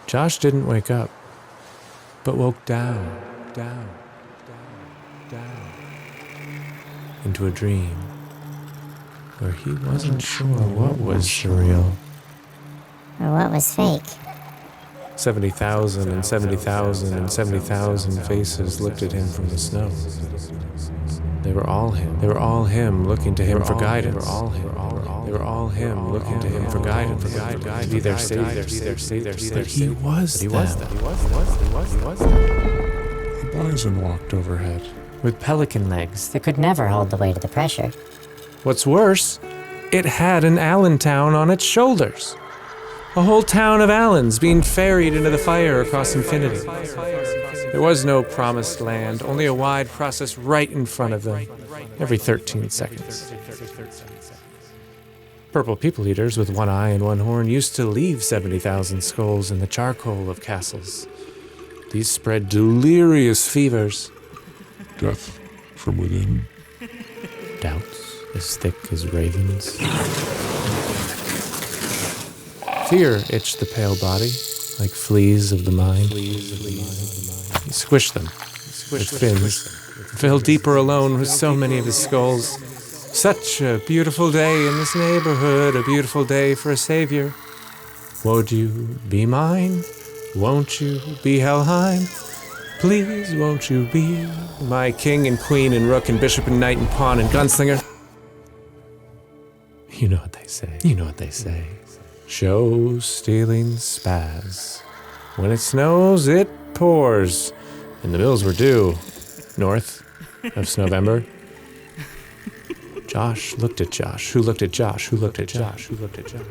Josh didn't wake up, but woke down, into a dream where he wasn't sure what was surreal. Or what was fake. 70,000 and 70,000 and 70,000 faces looked at him from the snow. They were all him. They were all him, looking to him for guidance. They were all him, looking to him for guidance, to be their savior. But he was them. The bison walked overhead. With pelican legs. That could never hold the weight of the pressure. What's worse, it had an Allentown on its shoulders. A whole town of Allens being ferried into the fire across infinity. There was no promised land, only a wide process right in front of them, every 13 seconds. Purple people eaters with one eye and one horn used to leave 70,000 skulls in the charcoal of castles. These spread delirious fevers. Death from within. Doubts as thick as ravens. Fear itched the pale body, like fleas of the mind. He squished them with fins, fell deeper alone with so many of his skulls. Such a beautiful day in this neighborhood, a beautiful day for a savior. Would you be mine? Won't you be Helheim? Please, won't you be my king and queen and rook and bishop and knight and pawn and gunslinger? You know what they say. Show stealing spaz. When it snows, it pours. And the bills were due. North of Snowember. Josh looked at Josh, who looked at Josh, who looked at Josh, who looked at Josh.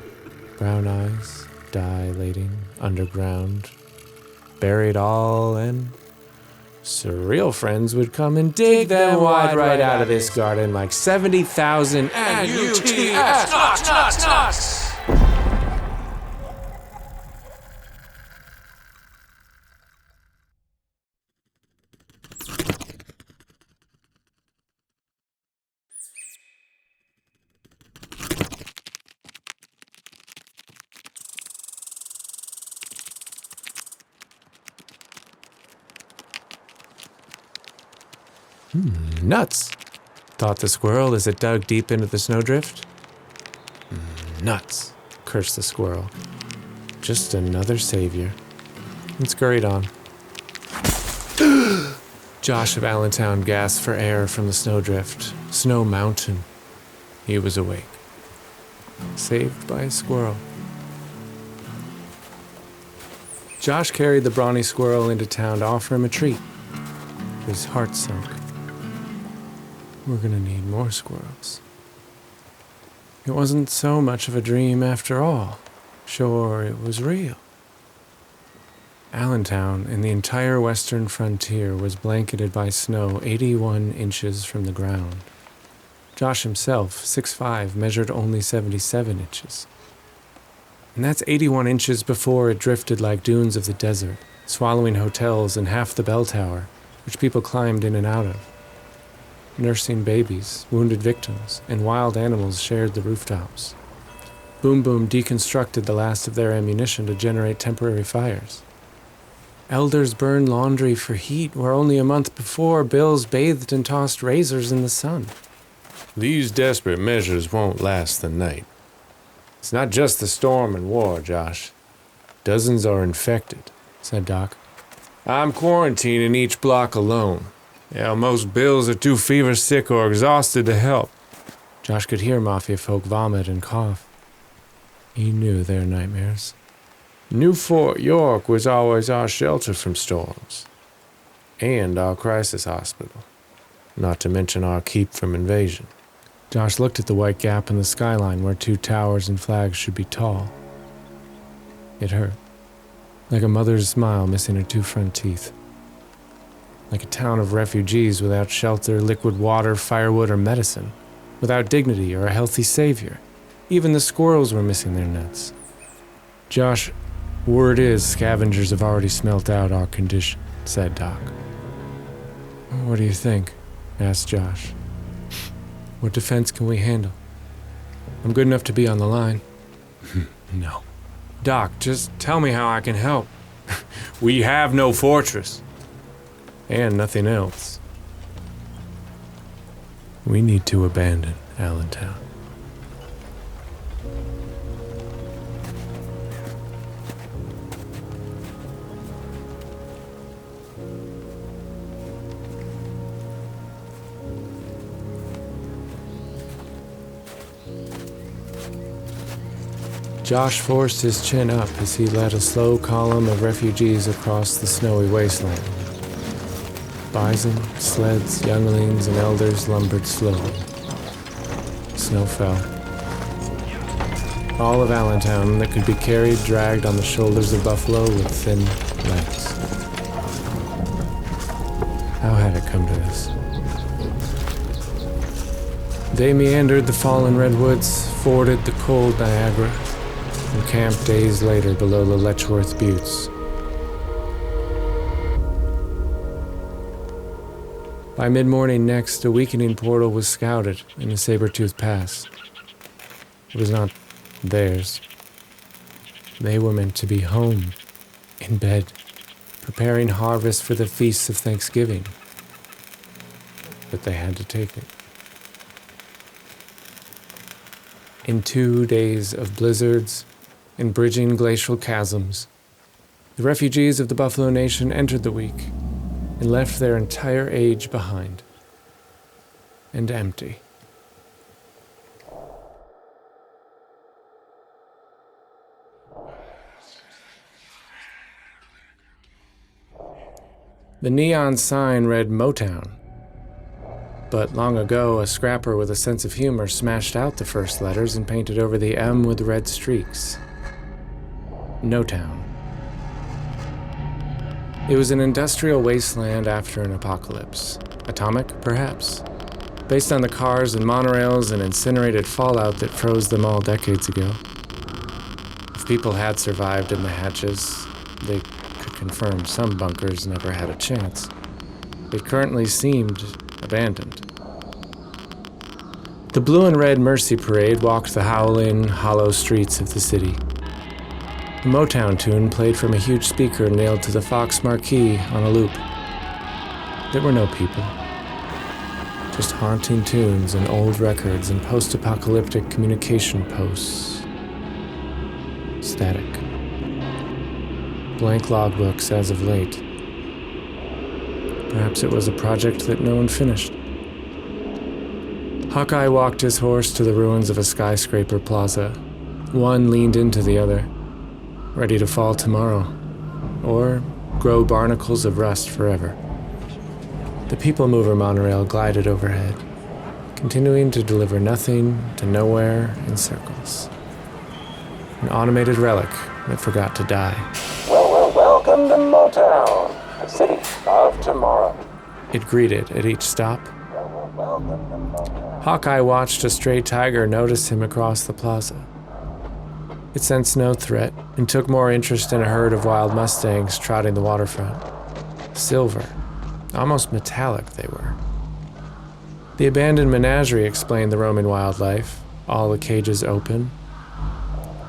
Brown eyes, dilating, underground, buried all in. Surreal friends would come and dig them wide right out of this garden like 70,000 N-U-T-S. Nuts, thought the squirrel as it dug deep into the snowdrift. Nuts, cursed the squirrel. Just another savior. And scurried on. Josh of Allentown gasped for air from the snowdrift. Snow mountain. He was awake. Saved by a squirrel. Josh carried the brawny squirrel into town to offer him a treat. His heart sunk. We're gonna need more squirrels. It wasn't so much of a dream after all. Sure, it was real. Allentown and the entire western frontier was blanketed by snow 81 inches from the ground. Josh himself, 6'5", measured only 77 inches. And that's 81 inches before it drifted like dunes of the desert, swallowing hotels and half the bell tower, which people climbed in and out of. Nursing babies, wounded victims, and wild animals shared the rooftops. Boom Boom deconstructed the last of their ammunition to generate temporary fires. Elders burned laundry for heat where only a month before Bills bathed and tossed razors in the sun. These desperate measures won't last the night. It's not just the storm and war, Josh. Dozens are infected, said Doc. I'm quarantining each block alone. Yeah, most Bills are too fever sick or exhausted to help. Josh could hear Mafiafolk vomit and cough. He knew their nightmares. New Fort York was always our shelter from storms. And our crisis hospital. Not to mention our keep from invasion. Josh looked at the white gap in the skyline where 2 towers and flags should be tall. It hurt. Like a mother's smile missing her 2 front teeth. Like a town of refugees without shelter, liquid water, firewood, or medicine. Without dignity or a healthy savior. Even the squirrels were missing their nuts. Josh, word is scavengers have already smelt out our condition, said Doc. What do you think? Asked Josh. What defense can we handle? I'm good enough to be on the line. No. Doc, just tell me how I can help. We have no fortress. And nothing else. We need to abandon Allentown. Josh forced his chin up as he led a slow column of refugees across the snowy wasteland. Bison, sleds, younglings, and elders lumbered slowly. Snow fell. All of Allentown that could be carried dragged on the shoulders of buffalo with thin legs. How had it come to this? They meandered the fallen redwoods, forded the cold Niagara, and camped days later below the Letchworth Buttes. By mid-morning next, a weakening portal was scouted in the Saber-Tooth Pass. It was not theirs. They were meant to be home, in bed, preparing harvest for the feasts of Thanksgiving. But they had to take it. In 2 days of blizzards and bridging glacial chasms, the refugees of the Buffalo Nation entered the week and left their entire age behind, and empty. The neon sign read Motown, but long ago a scrapper with a sense of humor smashed out the first letters and painted over the M with red streaks. Notown. It was an industrial wasteland after an apocalypse. Atomic, perhaps? Based on the cars and monorails and incinerated fallout that froze them all decades ago. If people had survived in the hatches, they could confirm some bunkers never had a chance. It currently seemed abandoned. The blue and red Mercy Parade walked the howling, hollow streets of the city. The Motown tune played from a huge speaker nailed to the Fox marquee on a loop. There were no people. Just haunting tunes and old records and post-apocalyptic communication posts. Static. Blank logbooks as of late. Perhaps it was a project that no one finished. Hawkeye walked his horse to the ruins of a skyscraper plaza. One leaned into the other, ready to fall tomorrow, or grow barnacles of rust forever. The People Mover monorail glided overhead, continuing to deliver nothing to nowhere in circles. An automated relic that forgot to die. Well, welcome to Motown, the city of tomorrow. It greeted at each stop. Welcome to Motown. Hawkeye watched a stray tiger notice him across the plaza. It sensed no threat and took more interest in a herd of wild mustangs trotting the waterfront. Silver, almost metallic they were. The abandoned menagerie explained the roaming wildlife, all the cages open.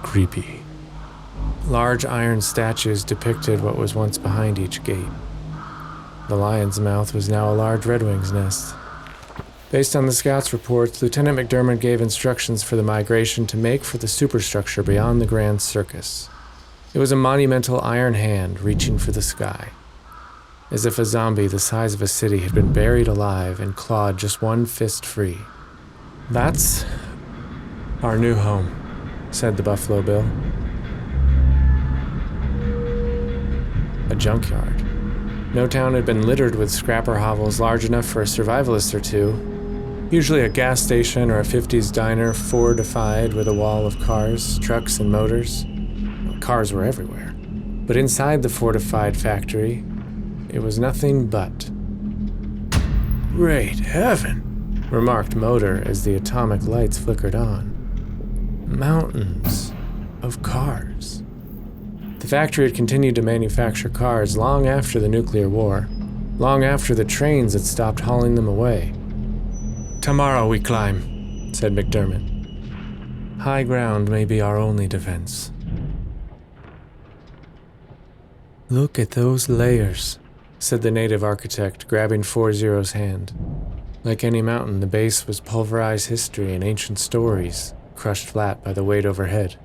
Creepy. Large iron statues depicted what was once behind each gate. The lion's mouth was now a large redwing's nest. Based on the scouts' reports, Lieutenant McDermott gave instructions for the migration to make for the superstructure beyond the Grand Circus. It was a monumental iron hand reaching for the sky, as if a zombie the size of a city had been buried alive and clawed just one fist free. "That's our new home," said the Buffalo Bill. A junkyard. Notown had been littered with scrapper hovels large enough for a survivalist or two. Usually a gas station or a 50s diner fortified with a wall of cars, trucks, and motors. Cars were everywhere. But inside the fortified factory, it was nothing but. "Great heaven," remarked Motor as the atomic lights flickered on. Mountains of cars. The factory had continued to manufacture cars long after the nuclear war, long after the trains had stopped hauling them away. "Tomorrow we climb," said McDermott. "High ground may be our only defense." Look at those layers, said the native architect, grabbing 40's hand. Like any mountain, the base was pulverized history and ancient stories, crushed flat by the weight overhead.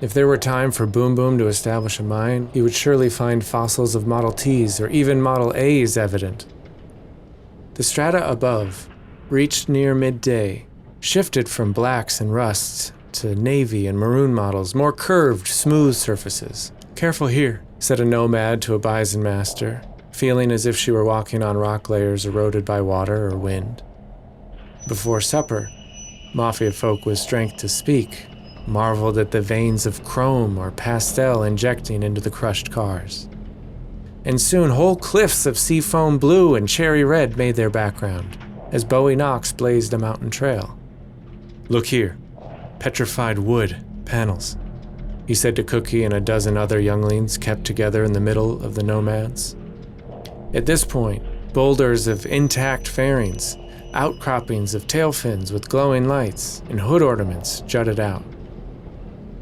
If there were time for Boom Boom to establish a mine, he would surely find fossils of Model Ts or even Model As evident. The strata above, reached near midday, shifted from blacks and rusts to navy and maroon models, more curved, smooth surfaces. Careful here, said a nomad to a bison master, feeling as if she were walking on rock layers eroded by water or wind. Before supper, Mafiafolk with strength to speak marveled at the veins of chrome or pastel injecting into the crushed cars. And soon whole cliffs of seafoam blue and cherry red made their background, as Bowie Knox blazed a mountain trail. Look here, petrified wood, panels, he said to Cookie and a dozen other younglings kept together in the middle of the nomads. At this point, boulders of intact fairings, outcroppings of tail fins with glowing lights, and hood ornaments jutted out.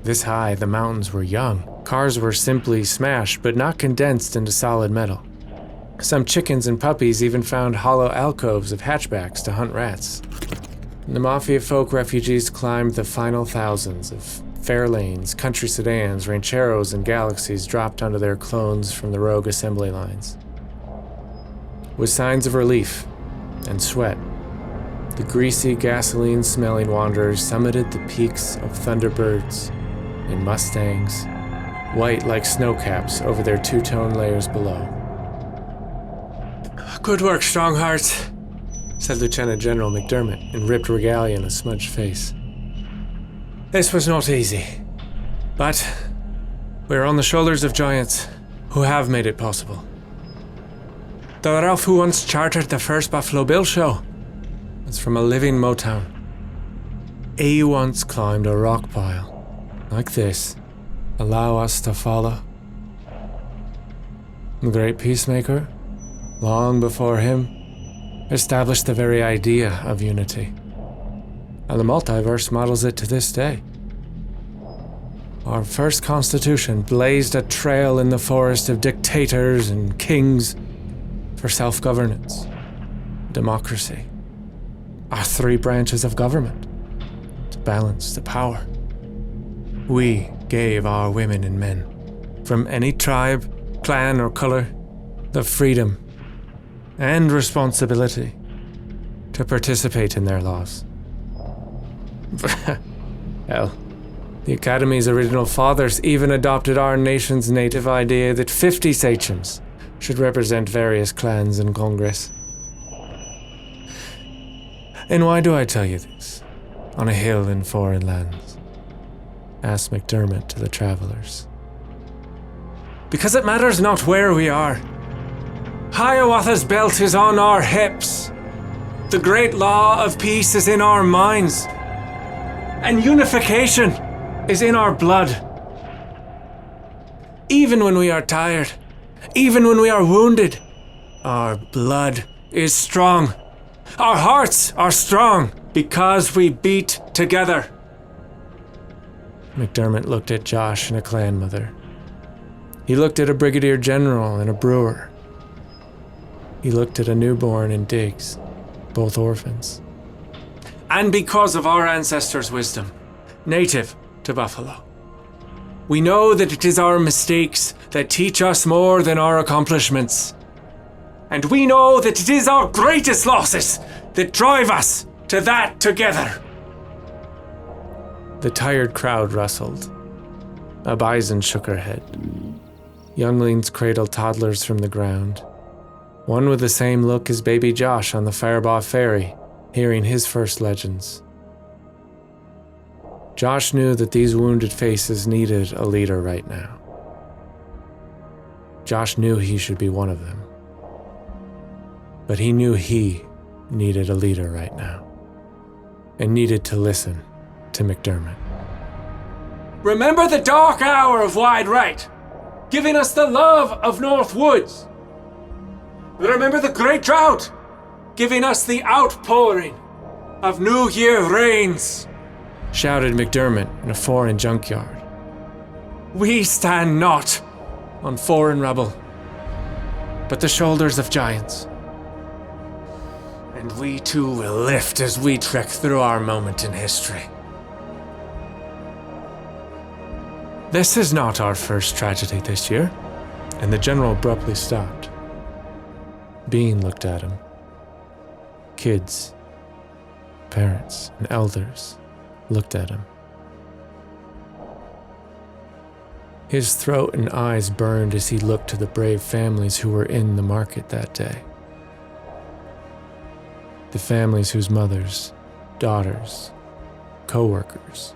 This high, the mountains were young. Cars were simply smashed, but not condensed into solid metal. Some chickens and puppies even found hollow alcoves of hatchbacks to hunt rats. The Mafiafolk refugees climbed the final thousands of Fairlanes, country sedans, rancheros, and galaxies dropped onto their clones from the rogue assembly lines. With signs of relief and sweat, the greasy, gasoline-smelling wanderers summited the peaks of Thunderbirds and Mustangs, white like snowcaps over their two-tone layers below. Good work, Stronghearts, said Lieutenant General McDermott in ripped regalia and a smudged face. This was not easy, but we're on the shoulders of giants who have made it possible. The Ralph who once chartered the first Buffalo Bill show was from a living Motown. He once climbed a rock pile like this. Allow us to follow. The great peacemaker, long before him, established the very idea of unity. And the multiverse models it to this day. Our first constitution blazed a trail in the forest of dictators and kings for self-governance, democracy, our three branches of government, to balance the power. We gave our women and men, from any tribe, clan, or color, the freedom and responsibility to participate in their laws. Hell, the Academy's original fathers even adopted our nation's native idea that 50 sachems should represent various clans in Congress. And why do I tell you this, on a hill in foreign lands? Asked McDermott to the travelers. Because it matters not where we are. Hiawatha's belt is on our hips. The great law of peace is in our minds. And unification is in our blood. Even when we are tired, even when we are wounded, our blood is strong. Our hearts are strong because we beat together. McDermott looked at Josh and a clan mother. He looked at a brigadier general and a brewer. He looked at a newborn and Diggs, both orphans. And because of our ancestors' wisdom, native to Buffalo, we know that it is our mistakes that teach us more than our accomplishments. And we know that it is our greatest losses that drive us to that together. The tired crowd rustled. A bison shook her head. Younglings cradled toddlers from the ground. One with the same look as baby Josh on the Firebaugh Ferry, hearing his first legends. Josh knew that these wounded faces needed a leader right now. Josh knew he should be one of them. But he knew he needed a leader right now, and needed to listen to McDermott. Remember the dark hour of Wide Right, giving us the love of North Woods. Remember the great drought, giving us the outpouring of New Year rains, shouted McDermott in a foreign junkyard. We stand not on foreign rubble, but the shoulders of giants. And we too will lift as we trek through our moment in history. This is not our first tragedy this year. And the general abruptly stopped. Bean looked at him. Kids, parents, and elders looked at him. His throat and eyes burned as he looked to the brave families who were in the market that day. The families whose mothers, daughters, co-workers,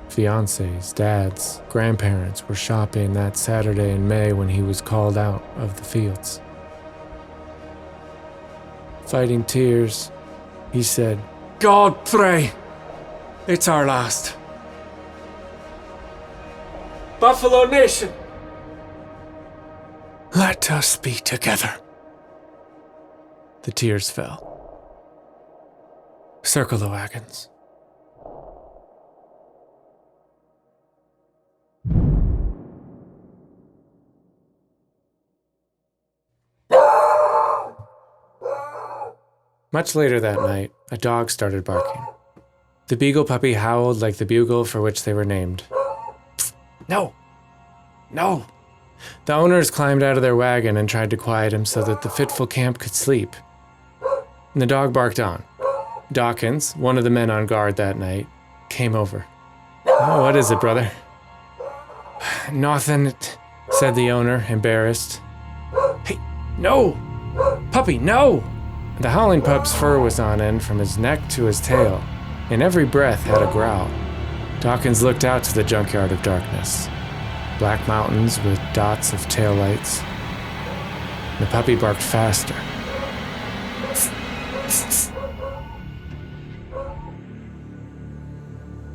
fiancés, dads, grandparents were shopping that Saturday in May when he was called out of the fields. Fighting tears, he said, "God pray, it's our last. Buffalo Nation, let us be together." The tears fell. Circle the wagons. Much later that night, a dog started barking. The beagle puppy howled like the bugle for which they were named. No! No! The owners climbed out of their wagon and tried to quiet him so that the fitful camp could sleep. And the dog barked on. Dawkins, one of the men on guard that night, came over. "Oh, what is it, brother?" "Nothing," said the owner, embarrassed. "Hey, no! Puppy, no!" The howling pup's fur was on end from his neck to his tail, and every breath had a growl. Dawkins looked out to the junkyard of darkness. Black mountains with dots of taillights. The puppy barked faster.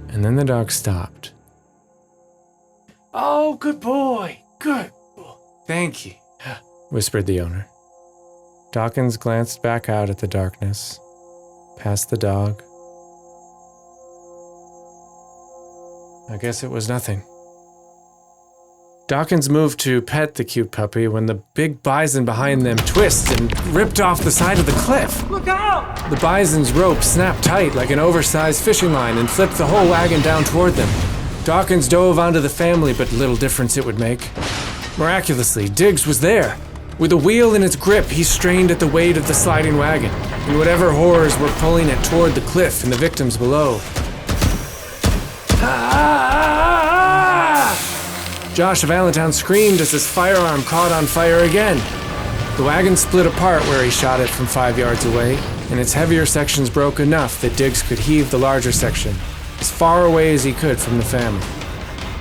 And then the dog stopped. "Oh, good boy, good boy. Thank you," whispered the owner. Dawkins glanced back out at the darkness, past the dog. I guess it was nothing. Dawkins moved to pet the cute puppy when the big bison behind them twisted and ripped off the side of the cliff. "Look out!" The bison's rope snapped tight like an oversized fishing line and flipped the whole wagon down toward them. Dawkins dove onto the family, but little difference it would make. Miraculously, Diggs was there. With a wheel in its grip, he strained at the weight of the sliding wagon, and whatever horrors were pulling it toward the cliff and the victims below. Josh of Allentown screamed as his firearm caught on fire again. The wagon split apart where he shot it from 5 yards away, and its heavier sections broke enough that Diggs could heave the larger section as far away as he could from the family.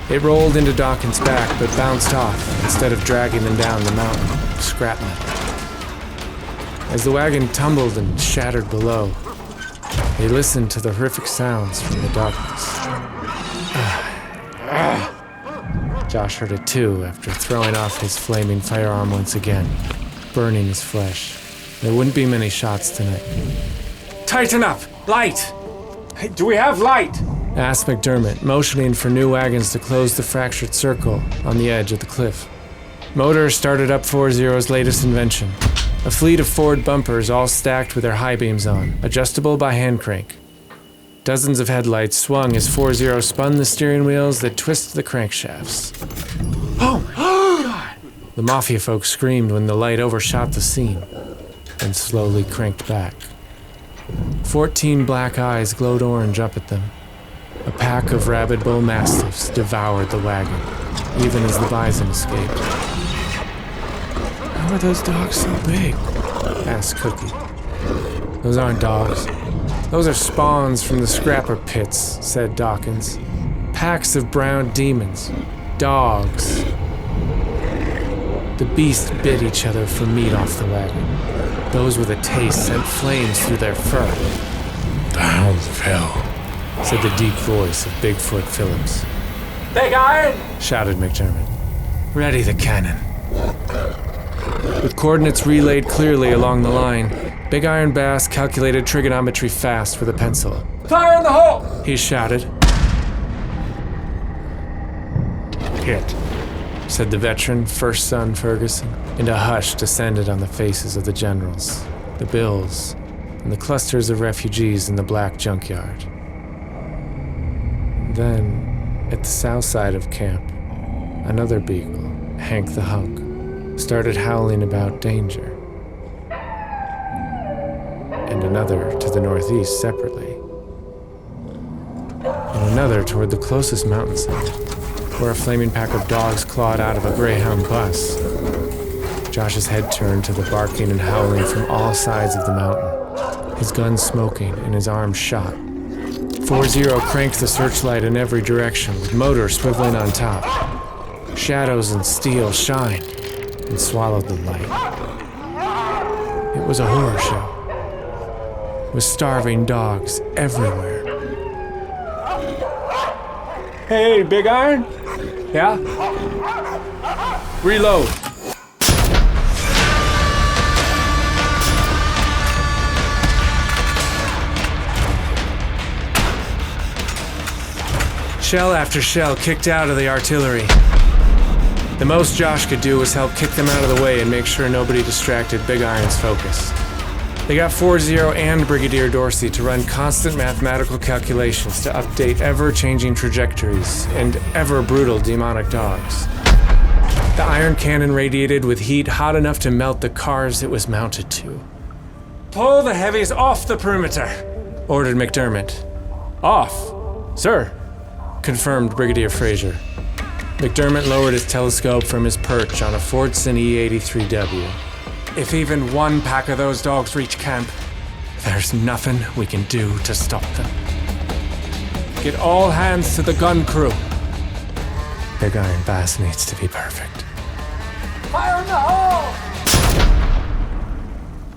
It rolled into Dawkins' back, but bounced off instead of dragging them down the mountain of scrap metal. As the wagon tumbled and shattered below, they listened to the horrific sounds from the darkness. Josh heard it too after throwing off his flaming firearm once again, burning his flesh. There wouldn't be many shots tonight. "Tighten up! Light! Hey, do we have light?" asked McDermott, motioning for new wagons to close the fractured circle on the edge of the cliff. Motor started up 40's latest invention, a fleet of Ford bumpers all stacked with their high beams on, adjustable by hand crank. Dozens of headlights swung as 40 spun the steering wheels that twisted the crankshafts. "Oh my God!" The Mafiafolk screamed when the light overshot the scene, and slowly cranked back. 14 black eyes glowed orange up at them. A pack of rabid bull mastiffs devoured the wagon, even as the bison escaped. "How are those dogs so big?" asked Cookie. "Those aren't dogs. Those are spawns from the scrapper pits," said Dawkins. "Packs of brown demons. Dogs." The beasts bit each other for meat off the wagon. Those with a taste sent flames through their fur. The hounds of hell, said the deep voice of Bigfoot Phillips. Big Iron! Shouted McDermott. "Ready the cannon." With coordinates relayed clearly along the line, Big Iron Bass calculated trigonometry fast with a pencil. Fire in the hole! He shouted. hit. said the veteran, first son Ferguson, and a hush descended on the faces of the generals, the Bills, and the clusters of refugees in the black junkyard. Then, at the south side of camp, another beagle, Hank the Hunk, started howling about danger. And another to the northeast separately. And another toward the closest mountainside, where a flaming pack of dogs clawed out of a Greyhound bus. Josh's head turned to the barking and howling from all sides of the mountain, his gun smoking and his arms shot. 4-0 cranked the searchlight in every direction, with motor swiveling on top. Shadows and steel shined and swallowed the light. It was a horror show, with starving dogs everywhere. Hey, Big Iron? Yeah? Reload. Shell after shell kicked out of the artillery. The most Josh could do was help kick them out of the way and make sure nobody distracted Big Iron's focus. They got 4-0 and Brigadier Dorsey to run constant mathematical calculations to update ever-changing trajectories and ever-brutal demonic dogs. The iron cannon radiated with heat hot enough to melt the cars it was mounted to. "Pull the heavies off the perimeter," ordered McDermott. "Off, sir," confirmed Brigadier Fraser. McDermott lowered his telescope from his perch on a Fordson E-83W. "If even one pack of those dogs reach camp, there's nothing we can do to stop them. Get all hands to the gun crew. Big Iron Bass needs to be perfect." "Fire in the hole!"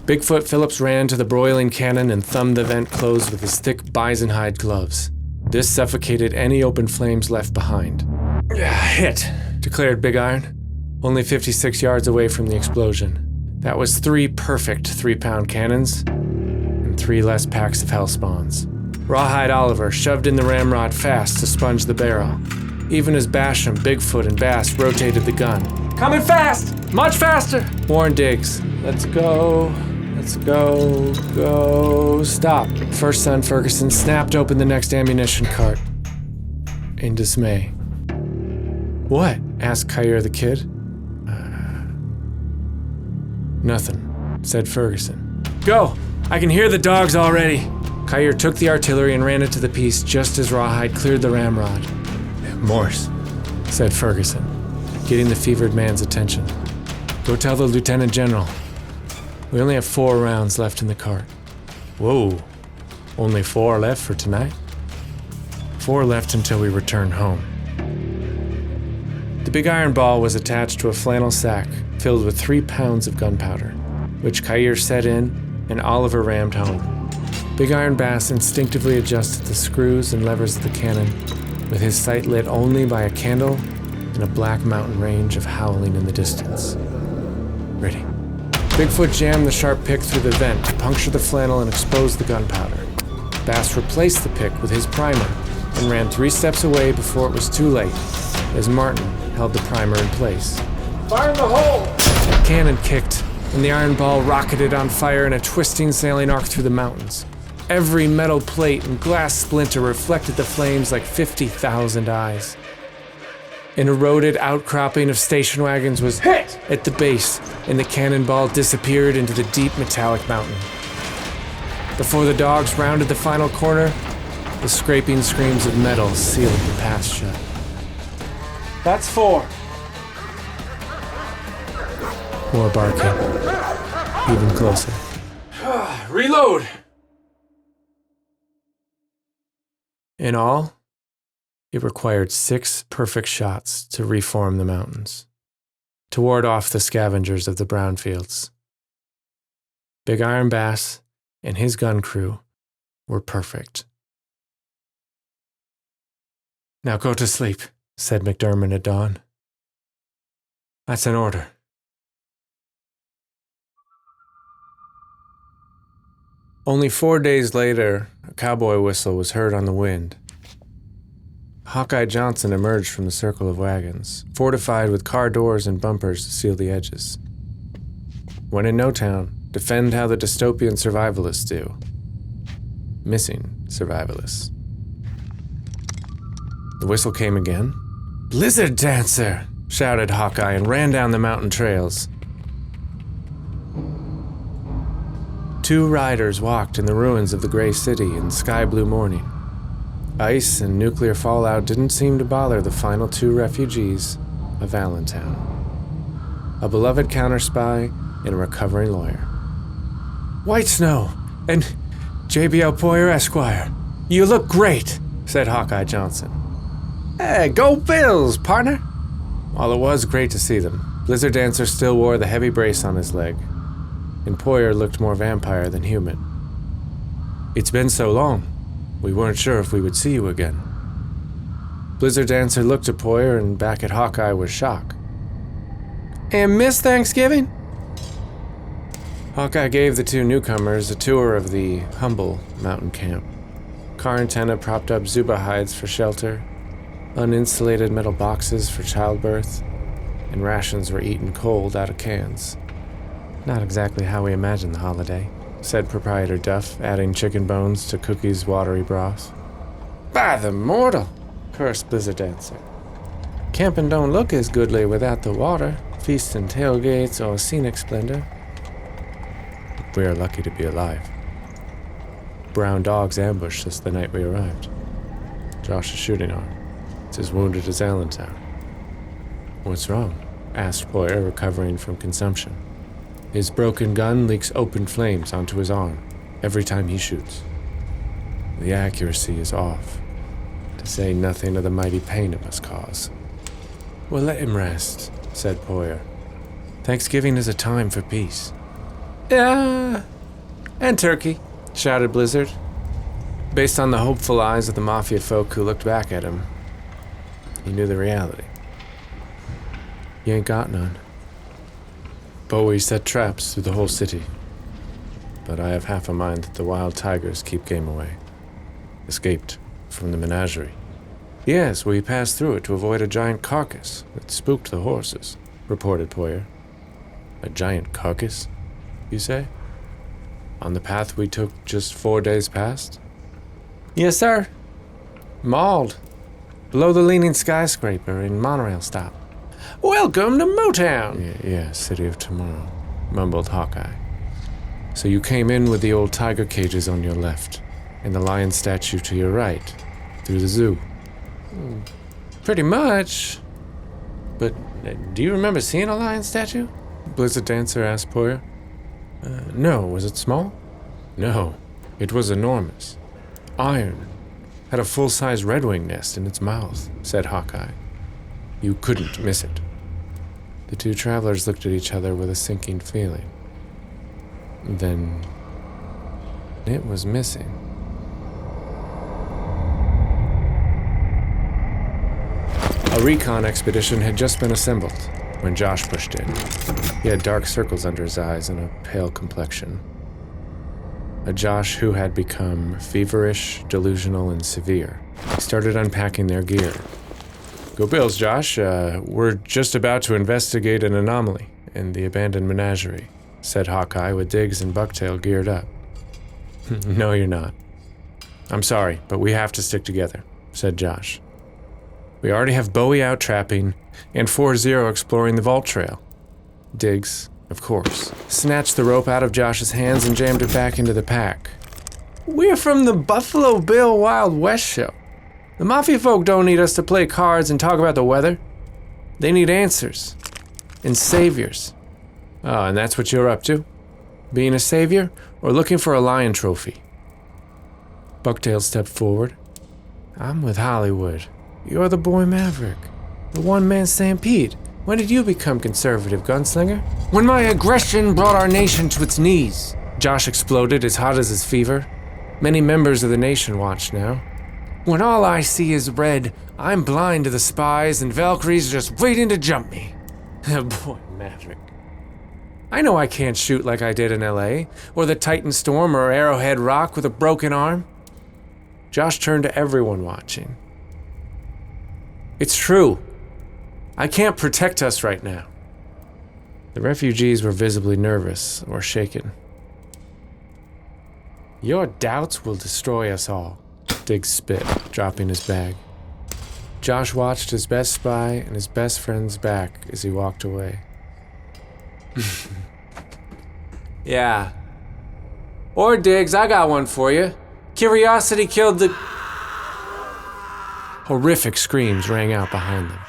Bigfoot Phillips ran to the broiling cannon and thumbed the vent closed with his thick bison hide gloves. This suffocated any open flames left behind. "Hit," declared Big Iron, only 56 yards away from the explosion. That was 3 perfect 3-pound cannons and 3 less packs of hellspawns. Rawhide Oliver shoved in the ramrod fast to sponge the barrel. Even as Basham, Bigfoot, and Bass rotated the gun. "Coming fast! Much faster!" warned Diggs. "Let's go. Let's go. Go. Stop." First son Ferguson snapped open the next ammunition cart in dismay. "What?" asked Kyer the kid. "Nothing," said Ferguson. "Go! I can hear the dogs already." Kyer took the artillery and ran it to the piece just as Rawhide cleared the ramrod. "Morse," said Ferguson, getting the fevered man's attention. "Go tell the Lieutenant General. We only have 4 rounds left in the cart." "Whoa, only 4 left for tonight?" "4 left until we return home." The big iron ball was attached to a flannel sack filled with 3 pounds of gunpowder, which Kyer set in and Oliver rammed home. Big Iron Bass instinctively adjusted the screws and levers of the cannon, with his sight lit only by a candle and a black mountain range of howling in the distance. Ready. Bigfoot jammed the sharp pick through the vent to puncture the flannel and expose the gunpowder. Bass replaced the pick with his primer and ran 3 steps away before it was too late, as Martin held the primer in place. "Fire in the hole!" The cannon kicked, and the iron ball rocketed on fire in a twisting sailing arc through the mountains. Every metal plate and glass splinter reflected the flames like 50,000 eyes. An eroded outcropping of station wagons was hit at the base, and the cannonball disappeared into the deep metallic mountain. Before the dogs rounded the final corner, the scraping screams of metal sealed the pass shut. "That's 4. More barking. Even closer. "Reload!" In all, it required 6 perfect shots to reform the mountains, to ward off the scavengers of the brownfields. Big Iron Bass and his gun crew were perfect. "Now go to sleep," said McDermott at dawn. "That's an order." Only 4 days later, a cowboy whistle was heard on the wind. Hawkeye Johnson emerged from the circle of wagons, fortified with car doors and bumpers to seal the edges. When in Notown, defend how the dystopian survivalists do. Missing survivalists. The whistle came again. "Blizzard Dancer!" shouted Hawkeye and ran down the mountain trails. 2 riders walked in the ruins of the Gray City in sky-blue morning. Ice and nuclear fallout didn't seem to bother the final 2 refugees of Allentown. A beloved counter-spy and a recovering lawyer. "White Snow and JBL Poyer Esquire, you look great," said Hawkeye Johnson. "Hey, go Bills, partner!" While it was great to see them, Blizzard Dancer still wore the heavy brace on his leg, and Poyer looked more vampire than human. "It's been so long, we weren't sure if we would see you again." Blizzard Dancer looked at Poyer and back at Hawkeye with shock. "And miss Thanksgiving?" Hawkeye gave the 2 newcomers a tour of the humble mountain camp. Car antenna propped up Zuba hides for shelter, uninsulated metal boxes for childbirth, and rations were eaten cold out of cans. "Not exactly how we imagined the holiday," said Proprietor Duff, adding chicken bones to Cookie's watery broth. "By the mortal!" cursed Blizzard Dancer. "Camping don't look as goodly without the water, feasts and tailgates, or scenic splendor." "We are lucky to be alive. Brown dogs ambushed us the night we arrived. Josh's shooting arm. It's as wounded as Allentown." "What's wrong?" asked Poyer, recovering from consumption. "His broken gun leaks open flames onto his arm every time he shoots. The accuracy is off, to say nothing of the mighty pain it must cause." "Well, let him rest," said Poyer. "Thanksgiving is a time for peace." And turkey," shouted Blizzard. Based on the hopeful eyes of the Mafiafolk who looked back at him, he knew the reality. "You ain't got none." "But we set traps through the whole city. But I have half a mind that the wild tigers keep game away. Escaped from the menagerie." "Yes, we passed through it to avoid a giant carcass that spooked the horses," reported Poyer. "A giant carcass, you say? On the path we took just 4 days past?" "Yes, sir. Mauled. Below the leaning skyscraper in monorail stop." "Welcome to Motown!" Yeah, City of Tomorrow," mumbled Hawkeye. "So you came in with the old tiger cages on your left, and the lion statue to your right, through the zoo?" "Pretty much. But do you remember seeing a lion statue?" Blizzard Dancer asked Poyer. No, was it small?" "No, it was enormous. Iron. Had a full-size Red Wing nest in its mouth," said Hawkeye. "You couldn't miss it." The 2 travelers looked at each other with a sinking feeling. Then it was missing. A recon expedition had just been assembled when Josh pushed in. He had dark circles under his eyes and a pale complexion. A Josh who had become feverish, delusional, and severe. He started unpacking their gear. "Go Bills, Josh. We're just about to investigate an anomaly in the abandoned menagerie," said Hawkeye with Diggs and Bucktail geared up. "No, you're not. I'm sorry, but we have to stick together," said Josh. "We already have Bowie out trapping and 4-0 exploring the vault trail." Diggs, of course, snatched the rope out of Josh's hands and jammed it back into the pack. "We're from the Buffalo Bill Wild West show. The Mafiafolk don't need us to play cards and talk about the weather. They need answers. And saviors." "Oh, and that's what you're up to? Being a savior or looking for a lion trophy?" Bucktail stepped forward. "I'm with Hollywood. You're the boy Maverick. The one-man stampede. When did you become conservative, gunslinger?" "When my aggression brought our nation to its knees," Josh exploded, as hot as his fever. Many members of the nation watched now. "When all I see is red, I'm blind to the spies and Valkyries just waiting to jump me." Boy Maverick. "I know I can't shoot like I did in LA, or the Titan Storm or Arrowhead Rock with a broken arm." Josh turned to everyone watching. It's true. I can't protect us right now. The refugees were visibly nervous or shaken. Your doubts will destroy us all, Diggs spit, dropping his bag. Josh watched his best spy and his best friend's back as he walked away. Yeah. Or Diggs, I got one for you. Curiosity killed the... Horrific screams rang out behind them.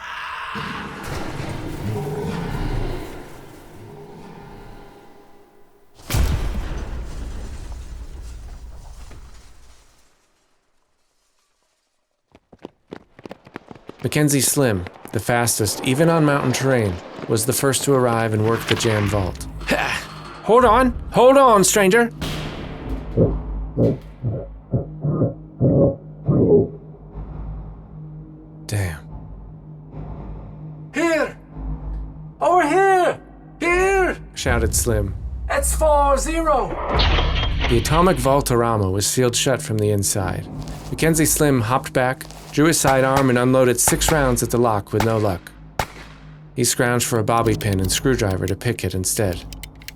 Mackenzie Slim, the fastest, even on mountain terrain, was the first to arrive and work the jam vault. Hold on, stranger! Damn. Here! Over here! Here! Shouted Slim. It's 4-0! The atomic vaultorama was sealed shut from the inside. Mackenzie Slim hopped back, drew his sidearm, and unloaded 6 rounds at the lock with no luck. He scrounged for a bobby pin and screwdriver to pick it instead.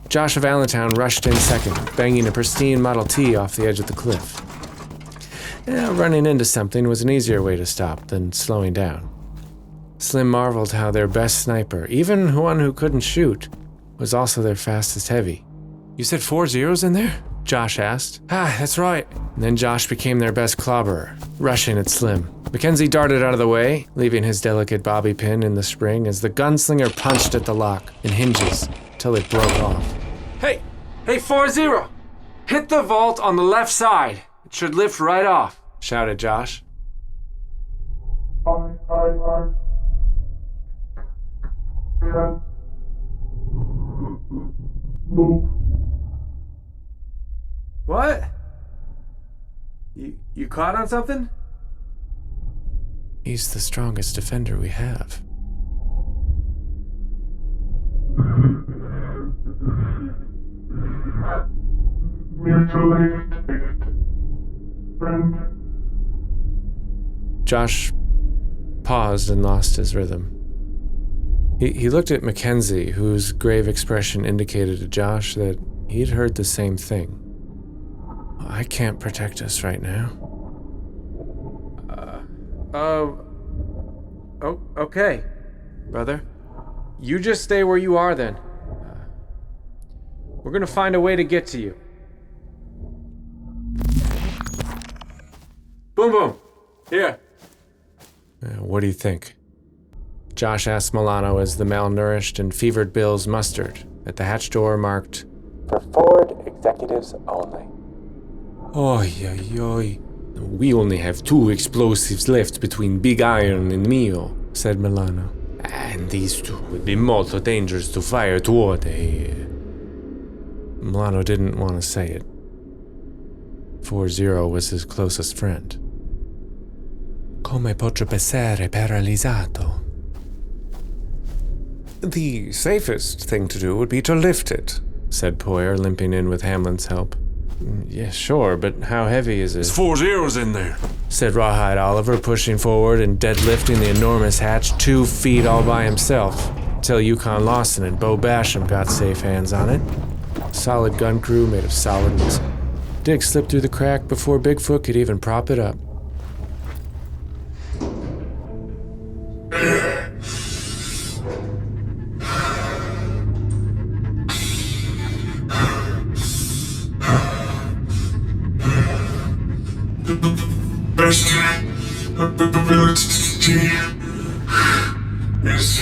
Josh of Allentown rushed in second, banging a pristine Model T off the edge of the cliff. Running into something was an easier way to stop than slowing down. Slim marveled how their best sniper, even one who couldn't shoot, was also their fastest heavy. You said 4 zeros in there? Josh asked. That's right. And then Josh became their best clobberer, rushing at Slim. Mackenzie darted out of the way, leaving his delicate bobby pin in the spring as the gunslinger punched at the lock and hinges till it broke off. Hey, 4-0! Hit the vault on the left side. It should lift right off, shouted Josh. What? You caught on something? He's the strongest defender we have. Mutilated friend. Josh paused and lost his rhythm. He looked at Mackenzie, whose grave expression indicated to Josh that he'd heard the same thing. I can't protect us right now. Okay, brother. You just stay where you are then. We're gonna find a way to get to you. Boom, boom. Here. What do you think? Josh asked Milano as the malnourished and fevered bills mustered at the hatch door marked, For Ford executives only. Oi. We only have 2 explosives left between Big Iron and Mio, said Milano. And these 2 would be molto dangerous to fire toward a... Milano didn't want to say it. 4-0 was his closest friend. Come potrebbe essere paralizzato? The safest thing to do would be to lift it, said Poyer, limping in with Hamlin's help. Yeah, sure, but how heavy is it? There's 4 zeros in there, said Rawhide Oliver, pushing forward and deadlifting the enormous hatch 2 feet all by himself, till Yukon Lawson and Bo Basham got safe hands on it. Solid gun crew made of solidness. Dick slipped through the crack before Bigfoot could even prop it up. best ability is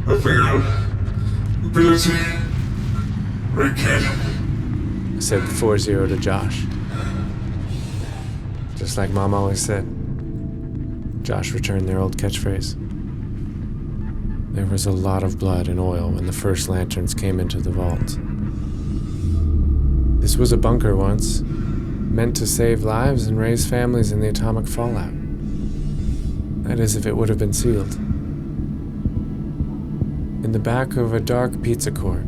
availability. Right, kid? Said 4-0 to Josh. Just like Mom always said. Josh returned their old catchphrase. There was a lot of blood and oil when the first lanterns came into the vault. This was a bunker once, meant to save lives and raise families in the atomic fallout. That is, if it would have been sealed. In the back of a dark pizza court,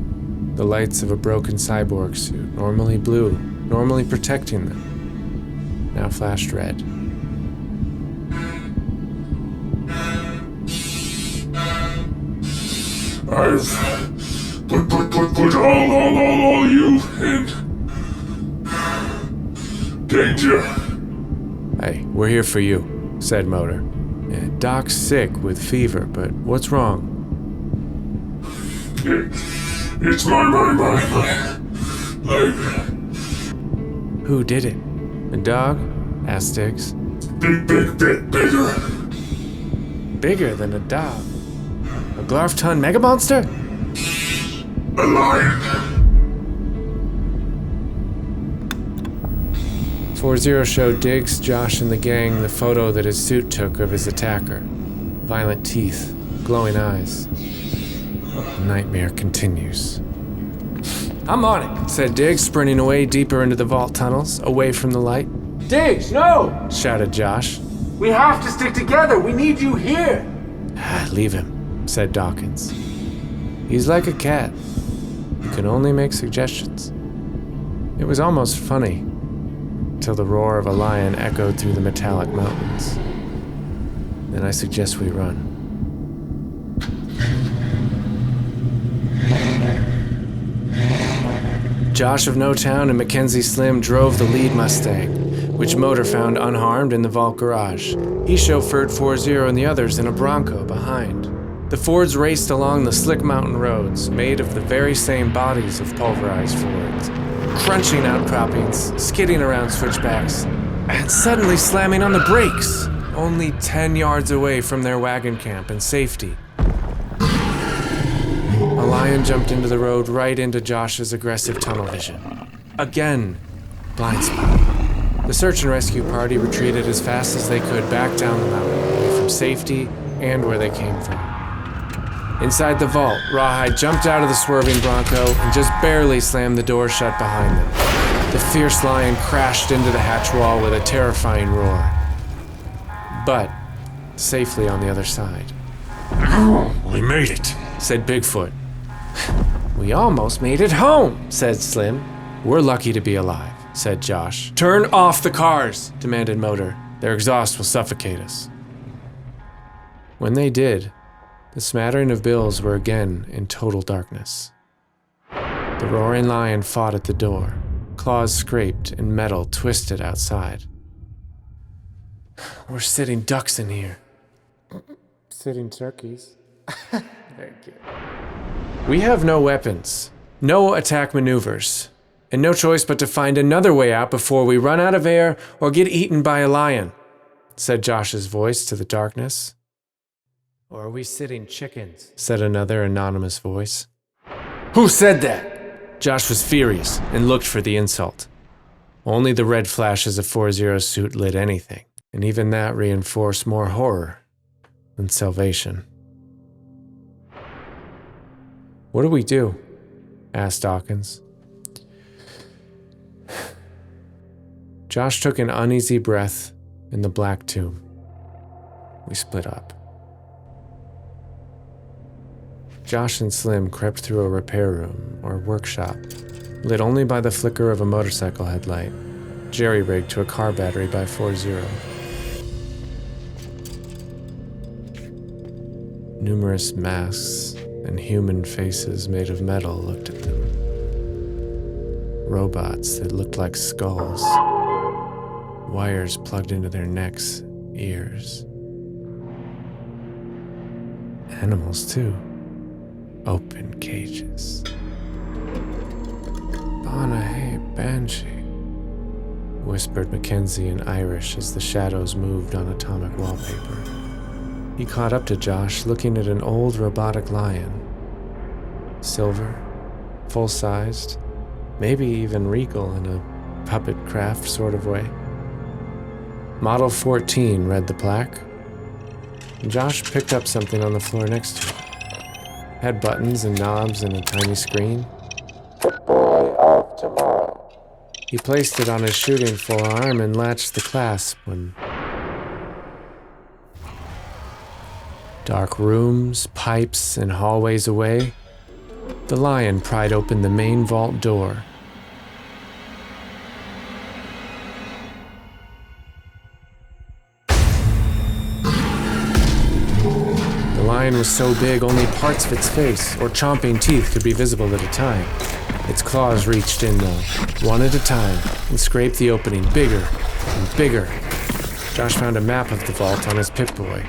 the lights of a broken cyborg suit, normally blue, normally protecting them, now flashed red. I've put all you in danger. Hey, we're here for you, said Motor. Yeah, Doc's sick with fever, but what's wrong? It's my leg. Who did it? A dog? Asked Diggs. Bigger. Bigger than a dog? A Glarf-ton mega monster? A lion. 4-0 showed Diggs, Josh, and the gang the photo that his suit took of his attacker. Violent teeth, glowing eyes. The nightmare continues. I'm on it, said Diggs, sprinting away deeper into the vault tunnels, away from the light. Diggs, no! Shouted Josh. We have to stick together. We need you here. Leave him, said Dawkins. He's like a cat. You can only make suggestions. It was almost funny, till the roar of a lion echoed through the metallic mountains. Then I suggest we run. Josh of Notown and Mackenzie Slim drove the lead Mustang, which Motor found unharmed in the vault garage. He chauffeured 4-0 and the others in a Bronco behind. The Fords raced along the slick mountain roads, made of the very same bodies of pulverized Fords, crunching outcroppings, skidding around switchbacks, and suddenly slamming on the brakes, only 10 yards away from their wagon camp and safety. A lion jumped into the road right into Josh's aggressive tunnel vision. Again, blind spot. The search and rescue party retreated as fast as they could back down the mountain, away from safety and where they came from. Inside the vault, Rawhide jumped out of the swerving Bronco and just barely slammed the door shut behind them. The fierce lion crashed into the hatch wall with a terrifying roar. But safely on the other side. We made it, said Bigfoot. We almost made it home, said Slim. We're lucky to be alive, said Josh. Turn off the cars, demanded Motor. Their exhaust will suffocate us. When they did, the smattering of bills were again in total darkness. The roaring lion fought at the door, claws scraped and metal twisted outside. We're sitting ducks in here. Sitting turkeys. Very cute. We have no weapons, no attack maneuvers, and no choice but to find another way out before we run out of air or get eaten by a lion, said Josh's voice to the darkness. Or are we sitting chickens? Said another anonymous voice. Who said that? Josh was furious and looked for the insult. Only the red flashes of 4-0's suit lit anything, and even that reinforced more horror than salvation. What do we do? Asked Dawkins. Josh took an uneasy breath in the black tomb. We split up. Josh and Slim crept through a repair room or workshop, lit only by the flicker of a motorcycle headlight, jerry-rigged to a car battery by 4-0. Numerous masks and human faces made of metal looked at them. Robots that looked like skulls, wires plugged into their necks, ears. Animals, too. Open cages. Bana Banshee, whispered Mackenzie in Irish as the shadows moved on atomic wallpaper. He caught up to Josh, looking at an old robotic lion. Silver, full-sized, maybe even regal in a puppet craft sort of way. Model 14 read the plaque. Josh picked up something on the floor next to it. Had buttons and knobs and a tiny screen. The boy of tomorrow. He placed it on his shooting forearm and latched the clasp when... Dark rooms, pipes, and hallways away, the lion pried open the main vault door. The lion was so big only parts of its face or chomping teeth could be visible at a time. Its claws reached in, though, one at a time, and scraped the opening bigger and bigger. Josh found a map of the vault on his Pip-Boy.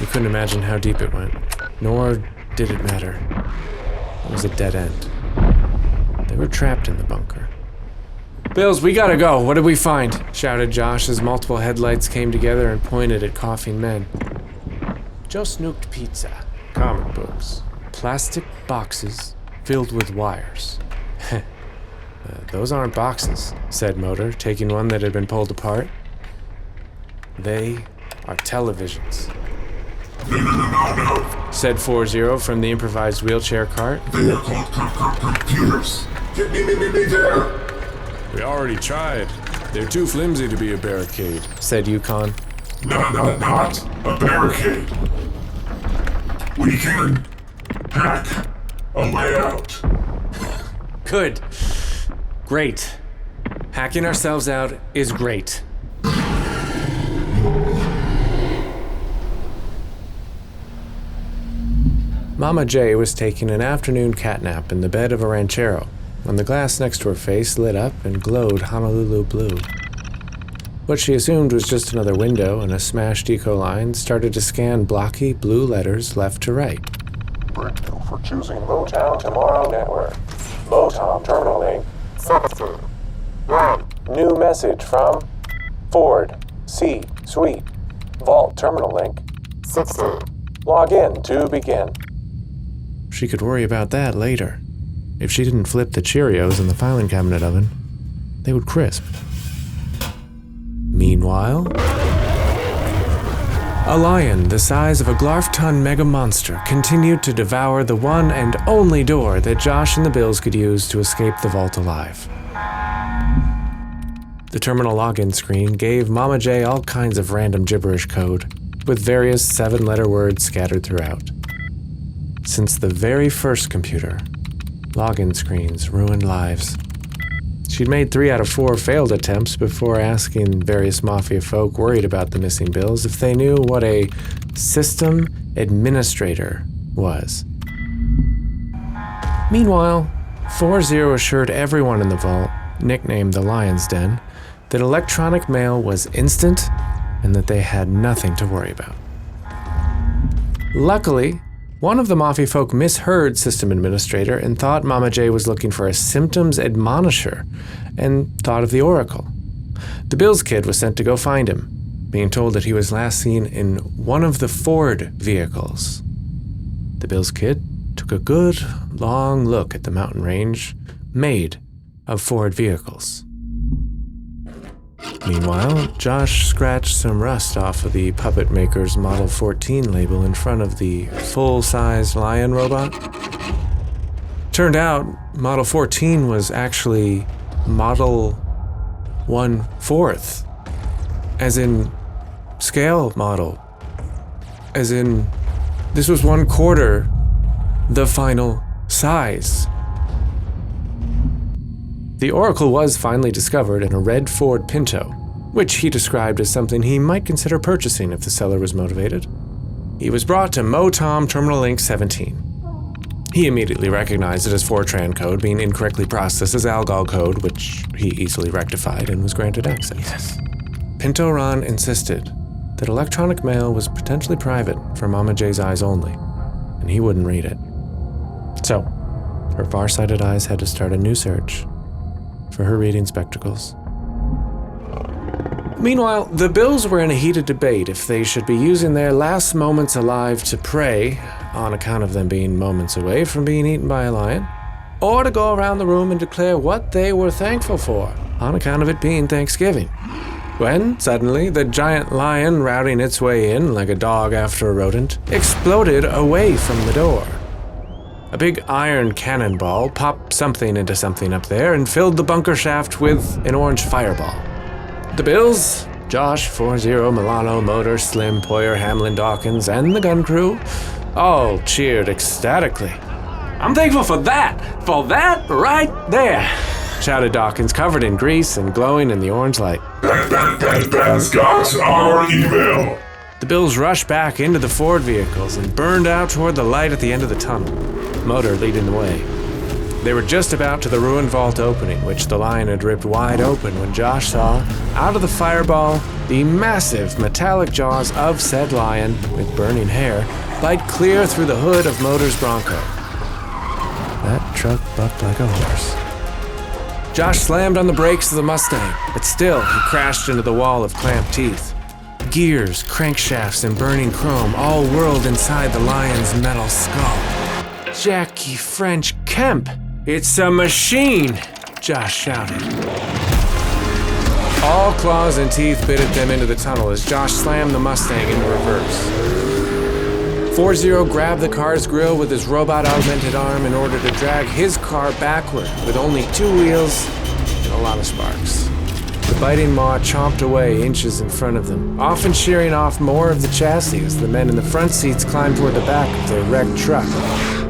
He couldn't imagine how deep it went, nor did it matter. It was a dead end. They were trapped in the bunker. "Bills, we gotta go. What did we find?" shouted Josh as multiple headlights came together and pointed at coughing men. "Just snooked pizza, comic books, plastic boxes filled with wires." Those aren't boxes," said Motor, taking one that had been pulled apart. "They are televisions," said 40 from the improvised wheelchair cart. They are called computers. Get me there. We already tried. They're too flimsy to be a barricade, said Yukon. Not a barricade. We can hack a layout. Good. Great. Hacking ourselves out is great. Mama J was taking an afternoon catnap in the bed of a ranchero when the glass next to her face lit up and glowed Honolulu blue. What she assumed was just another window and a smashed eco line started to scan blocky blue letters left to right. Thank you for choosing Motown Tomorrow Network. Motown Terminal Link 17. 1. New message from Ford C Suite. Vault Terminal Link 16. Log in to begin. She could worry about that later. If she didn't flip the Cheerios in the filing cabinet oven, they would crisp. Meanwhile, a lion the size of a Glarfton mega monster continued to devour the one and only door that Josh and the Bills could use to escape the vault alive. The terminal login screen gave Mama J all kinds of random gibberish code, with various 7-letter words scattered throughout. Since the very first computer, login screens ruined lives. She'd made 3 out of 4 failed attempts before asking various Mafia folk worried about the missing Bills if they knew what a system administrator was. Meanwhile, 40 assured everyone in the vault, nicknamed the Lion's Den, that electronic mail was instant and that they had nothing to worry about. Luckily, one of the Mafiafolk misheard system administrator and thought Mama J was looking for a symptoms admonisher and thought of the Oracle. The Bills kid was sent to go find him, being told that he was last seen in one of the Ford vehicles. The Bills kid took a good, long look at the mountain range made of Ford vehicles. Meanwhile, Josh scratched some rust off of the puppet maker's Model 14 label in front of the full-sized lion robot. Turned out, Model 14 was actually Model 1/4, as in scale model, as in this was 1/4 the final size. The Oracle was finally discovered in a red Ford Pinto, which he described as something he might consider purchasing if the seller was motivated. He was brought to Motown Terminal Link 17. He immediately recognized it as Fortran code being incorrectly processed as Algol code, which he easily rectified and was granted access. Yes. Pinto Ron insisted that electronic mail was potentially private for Mama J's eyes only, and he wouldn't read it. So, her far-sighted eyes had to start a new search for her reading spectacles. Meanwhile, the Bills were in a heated debate if they should be using their last moments alive to pray, on account of them being moments away from being eaten by a lion, or to go around the room and declare what they were thankful for, on account of it being Thanksgiving. When, suddenly, the giant lion routing its way in like a dog after a rodent, exploded away from the door. A big iron cannonball popped something into something up there and filled the bunker shaft with an orange fireball. The Bills, Josh, 40, Milano, Motor, Slim, Poyer, Hamlin, Dawkins, and the gun crew all cheered ecstatically. "I'm thankful for that right there," shouted Dawkins, covered in grease and glowing in the orange light. That's got our email. The Bills rushed back into the Ford vehicles and burned out toward the light at the end of the tunnel, Motor leading the way. They were just about to the ruined vault opening, which the lion had ripped wide open, when Josh saw, out of the fireball, the massive metallic jaws of said lion, with burning hair, bite clear through the hood of Motor's Bronco. That truck bucked like a horse. Josh slammed on the brakes of the Mustang, but still he crashed into the wall of clamped teeth. Gears, crankshafts, and burning chrome all whirled inside the lion's metal skull. Jackie French Kemp! It's a machine! Josh shouted. All claws and teeth bit at them into the tunnel as Josh slammed the Mustang into reverse. 4-0 grabbed the car's grill with his robot-augmented arm in order to drag his car backward with only 2 wheels and a lot of sparks. The biting maw chomped away inches in front of them, often shearing off more of the chassis as the men in the front seats climbed toward the back of their wrecked truck.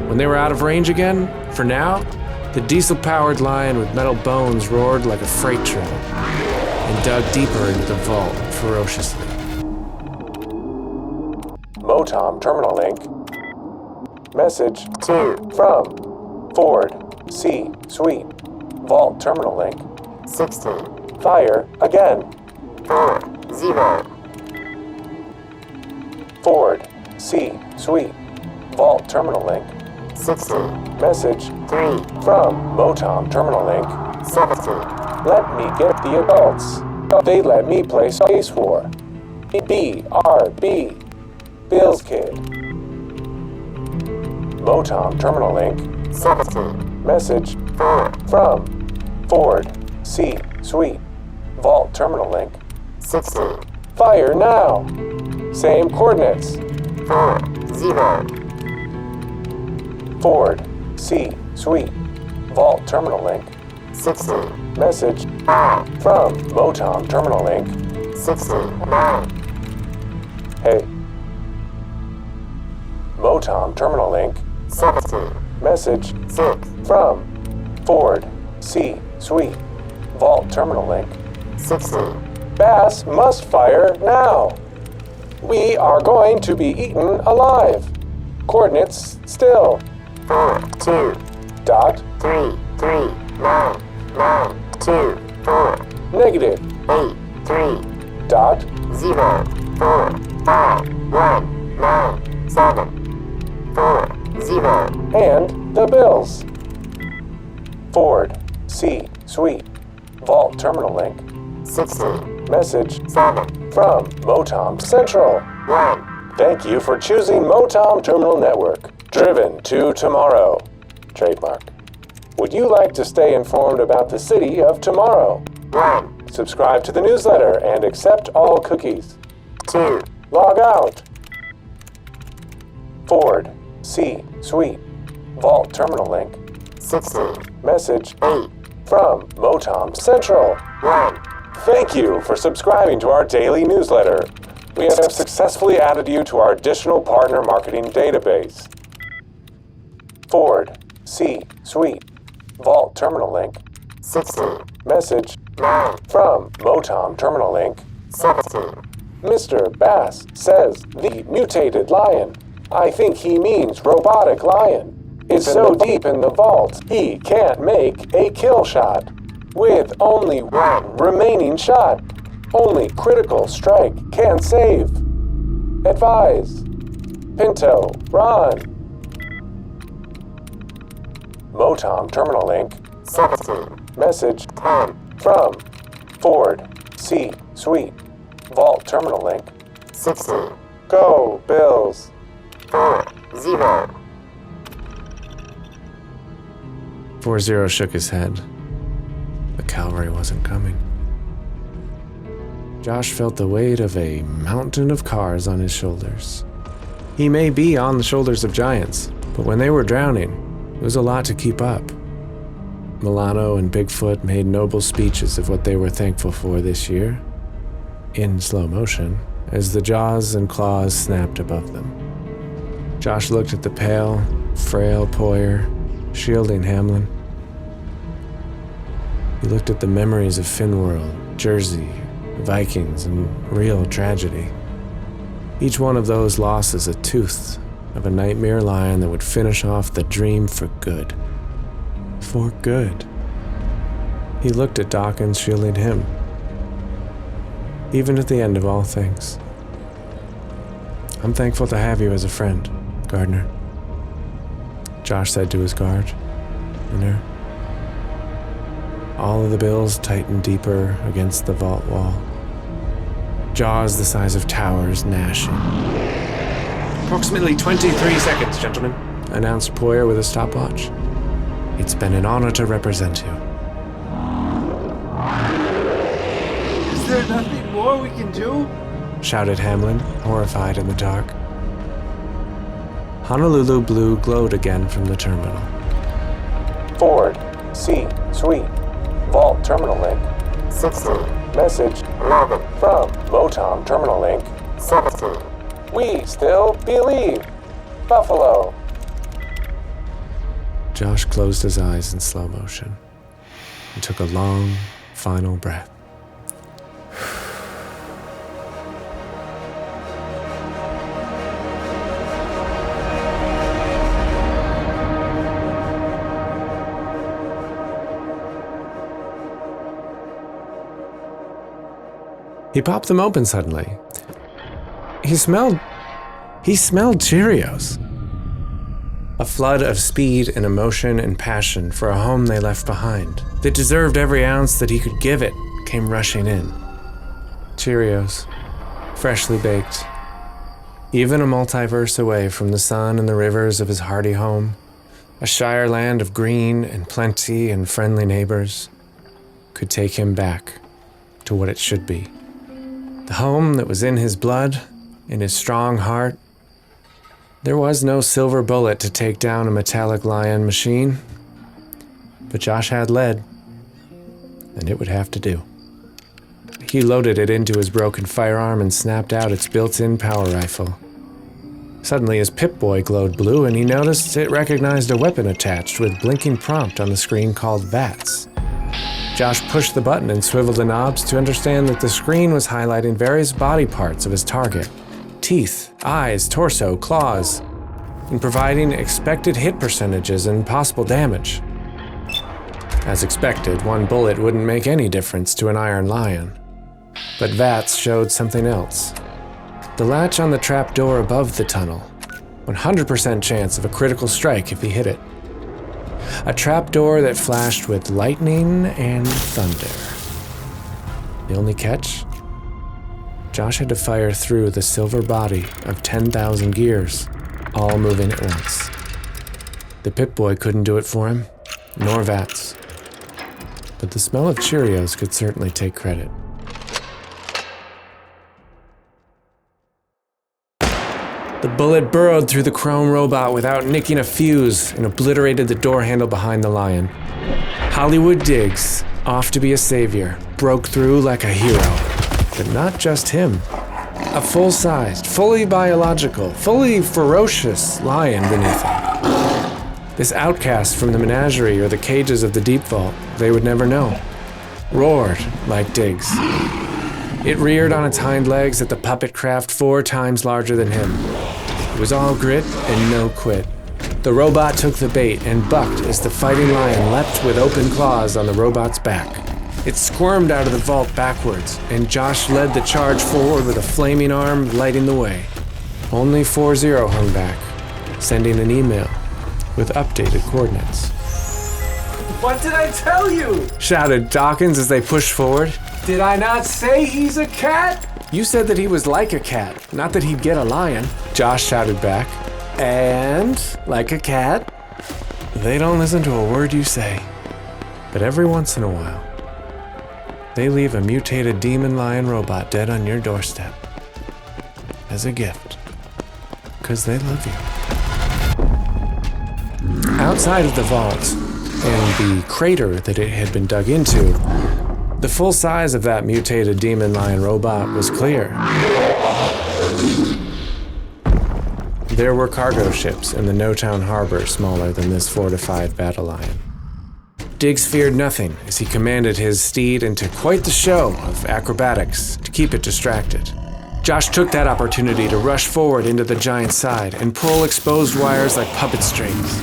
When they were out of range again, for now, the diesel-powered lion with metal bones roared like a freight train and dug deeper into the vault ferociously. Motown Terminal Link. Message from Ford C-Suite. Vault Terminal Link. 16. Fire again. 4-0. Ford C-Suite. Vault Terminal Link. 16. Message 3. from Motown Terminal Link. 17. Let me get the adults. They let me play Space War. BRB. Bills Kid. Motown Terminal Link. 17. Message 4. from Ford C-Suite. Vault Terminal Link. 16. Fire now. Same coordinates. 4-0. Ford C-Suite. Vault Terminal Link. 16. Message 5. from Motown Terminal Link. 16. 9. Hey. Motown Terminal Link. 17. Message 6. from Ford C-Suite. Vault Terminal Link. 16. Bass must fire now. We are going to be eaten alive. Coordinates still. 4-2. Dot 3-3. 9-9-2. 4. negative. 8-3. Dot 0. 4. 5. 1. 9. 7. 4. 0. and the Bills. Ford C-Suite. Vault Terminal Link. 16. Message 7. from Motown Central. 1. Thank you for choosing Motown Terminal Network. Driven to tomorrow. Trademark. Would you like to stay informed about the city of tomorrow? 1. Subscribe to the newsletter and accept all cookies. 2. Log out. Ford C-Suite. Vault Terminal Link. 16. Message 8. from Motown Central. 1. Thank you for subscribing to our daily newsletter. We have successfully added you to our additional partner marketing database. Ford C-Suite. Vault Terminal Link. 16. Message 9. from Motown Terminal Link. 17. Mr. Bass says the mutated lion. I think he means robotic lion. Is so deep in the vault he can't make a kill shot. With only one remaining shot, only critical strike can save. Advise. Pinto, run. Motown Terminal Link. 17. Message 10. from Ford C-Suite. Vault Terminal Link. 16. Go, Bills. 4-0. 4-0 shook his head. The cavalry wasn't coming. Josh felt the weight of a mountain of cars on his shoulders. He may be on the shoulders of giants, but when they were drowning, it was a lot to keep up. Milano and Bigfoot made noble speeches of what they were thankful for this year, in slow motion, as the jaws and claws snapped above them. Josh looked at the pale, frail Poyer, shielding Hamlin. He looked at the memories of Finworld, Jersey, Vikings, and real tragedy. Each one of those losses a tooth of a nightmare lion that would finish off the dream for good. For good. He looked at Dawkins, shielding him. Even at the end of all things. I'm thankful to have you as a friend, Gardner. Josh said to his guard, and her. All of the bills tightened deeper against the vault wall. Jaws the size of towers gnashing. Approximately 23 seconds, gentlemen, announced Poyer with a stopwatch. It's been an honor to represent you. Is there nothing more we can do? Shouted Hamlin, horrified in the dark. Honolulu Blue glowed again from the terminal. Ford, C, Suite, Vault Terminal Link. 16, Message 11, from Motown Terminal Link. 17, We still believe. Buffalo. Josh closed his eyes in slow motion and took a long, final breath. He popped them open suddenly. He smelled Cheerios. A flood of speed and emotion and passion for a home they left behind, that deserved every ounce that he could give it, came rushing in. Cheerios, freshly baked. Even a multiverse away from the sun and the rivers of his hearty home, a shire land of green and plenty and friendly neighbors, could take him back to what it should be. The home that was in his blood, in his strong heart. There was no silver bullet to take down a metallic lion machine, but Josh had lead, and it would have to do. He loaded it into his broken firearm and snapped out its built-in power rifle. Suddenly his Pip-Boy glowed blue, and he noticed it recognized a weapon attached with blinking prompt on the screen called VATS. Josh pushed the button and swiveled the knobs to understand that the screen was highlighting various body parts of his target. Teeth, eyes, torso, claws, and providing expected hit percentages and possible damage. As expected, one bullet wouldn't make any difference to an iron lion. But VATS showed something else. The latch on the trap door above the tunnel. 100% chance of a critical strike if he hit it. A trapdoor that flashed with lightning and thunder. The only catch? Josh had to fire through the silver body of 10,000 gears, all moving at once. The Pip-Boy couldn't do it for him, nor VATS. But the smell of Cheerios could certainly take credit. The bullet burrowed through the chrome robot without nicking a fuse and obliterated the door handle behind the lion. Hollywood Diggs, off to be a savior, broke through like a hero. But not just him. A full-sized, fully biological, fully ferocious lion beneath him. This outcast from the menagerie or the cages of the deep vault, they would never know. Roared like Diggs. It reared on its hind legs at the puppet craft 4 times larger than him. It was all grit and no quit. The robot took the bait and bucked as the fighting lion leapt with open claws on the robot's back. It squirmed out of the vault backwards, and Josh led the charge forward with a flaming arm lighting the way. Only 4-0 hung back, sending an email with updated coordinates. What did I tell you? Shouted Dawkins as they pushed forward. Did I not say he's a cat? You said that he was like a cat, not that he'd get a lion. Josh shouted back. And, like a cat, they don't listen to a word you say. But every once in a while, they leave a mutated demon lion robot dead on your doorstep. As a gift. 'Cause they love you. Outside of the vault, and the crater that it had been dug into, the full size of that mutated demon lion robot was clear. There were cargo ships in the Notown harbor smaller than this fortified battle lion. Diggs feared nothing as he commanded his steed into quite the show of acrobatics to keep it distracted. Josh took that opportunity to rush forward into the giant's side and pull exposed wires like puppet strings.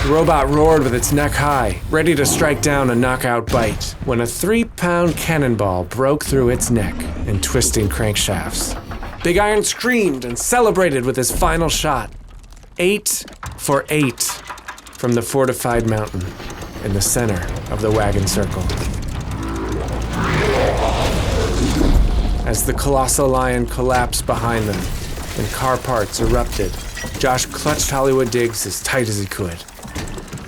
The robot roared with its neck high, ready to strike down a knockout bite, when a 3-pound cannonball broke through its neck and twisting crankshafts. Big Iron screamed and celebrated with his final shot. 8 for 8 from the fortified mountain in the center of the wagon circle. As the colossal lion collapsed behind them and car parts erupted, Josh clutched Hollywood Diggs as tight as he could.